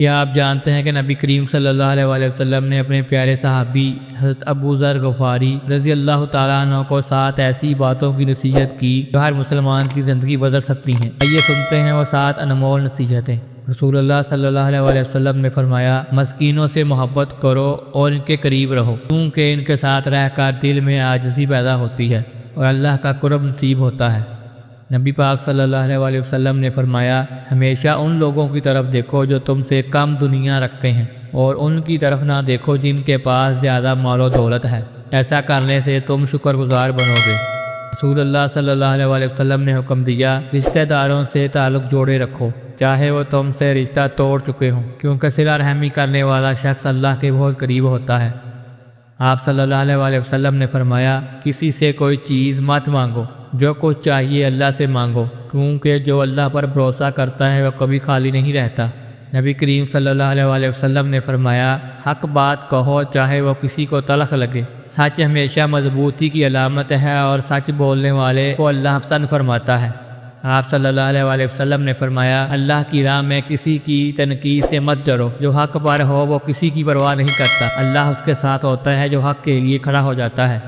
کیا آپ جانتے ہیں کہ نبی کریم صلی اللہ علیہ وسلم نے اپنے پیارے صحابی حضرت ابو ذر غفاری رضی اللہ تعالیٰ عنہ کو 7 ایسی باتوں کی نصیحت کی جو ہر مسلمان کی زندگی بدل سکتی ہیں؟ آئیے سنتے ہیں وہ 7 انمول نصیحتیں۔ رسول اللہ صلی اللہ علیہ وسلم نے فرمایا، مسکینوں سے محبت کرو اور ان کے قریب رہو، کیونکہ ان کے ساتھ رہ کر دل میں عاجزی پیدا ہوتی ہے اور اللہ کا قرب نصیب ہوتا ہے۔ نبی پاک صلی اللہ علیہ وسلم نے فرمایا، ہمیشہ ان لوگوں کی طرف دیکھو جو تم سے کم دنیا رکھتے ہیں، اور ان کی طرف نہ دیکھو جن کے پاس زیادہ مال و دولت ہے، ایسا کرنے سے تم شکر گزار بنو گے۔ رسول اللہ صلی اللہ علیہ وسلم نے حکم دیا، رشتہ داروں سے تعلق جوڑے رکھو، چاہے وہ تم سے رشتہ توڑ چکے ہوں، کیونکہ صلہ رحمی کرنے والا شخص اللہ کے بہت قریب ہوتا ہے۔ آپ صلی اللہ علیہ وسلم نے فرمایا، کسی سے کوئی چیز مت مانگو، جو کچھ چاہیے اللہ سے مانگو، کیونکہ جو اللہ پر بھروسہ کرتا ہے وہ کبھی خالی نہیں رہتا۔ نبی کریم صلی اللہ علیہ وسلم نے فرمایا، حق بات کہو چاہے وہ کسی کو تلخ لگے، سچ ہمیشہ مضبوطی کی علامت ہے اور سچ بولنے والے کو اللہ پسند فرماتا ہے۔ آپ صلی اللہ علیہ وسلم نے فرمایا، اللہ کی راہ میں کسی کی تنقید سے مت ڈرو، جو حق پر ہو وہ کسی کی پرواہ نہیں کرتا، اللہ اس کے ساتھ ہوتا ہے جو حق کے لیے کھڑا ہو جاتا ہے۔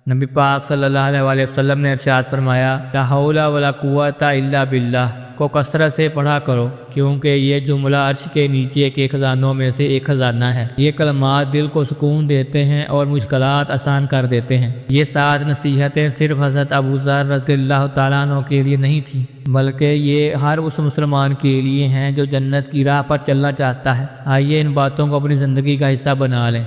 نبی پاک صلی اللہ علیہ وسلم نے ارشاد فرمایا، لا حول ولا قوت الا باللہ کو کثرت سے پڑھا کرو، کیونکہ یہ جملہ عرش کے نیچے کے خزانوں میں سے ایک خزانہ ہے۔ یہ کلمات دل کو سکون دیتے ہیں اور مشکلات آسان کر دیتے ہیں۔ یہ 7 نصیحتیں صرف حضرت ابو ذر رضی اللہ تعالیٰ عنہ کے لیے نہیں تھیں، بلکہ یہ ہر اس مسلمان کے لیے ہیں جو جنت کی راہ پر چلنا چاہتا ہے۔ آئیے ان باتوں کو اپنی زندگی کا حصہ بنا لیں۔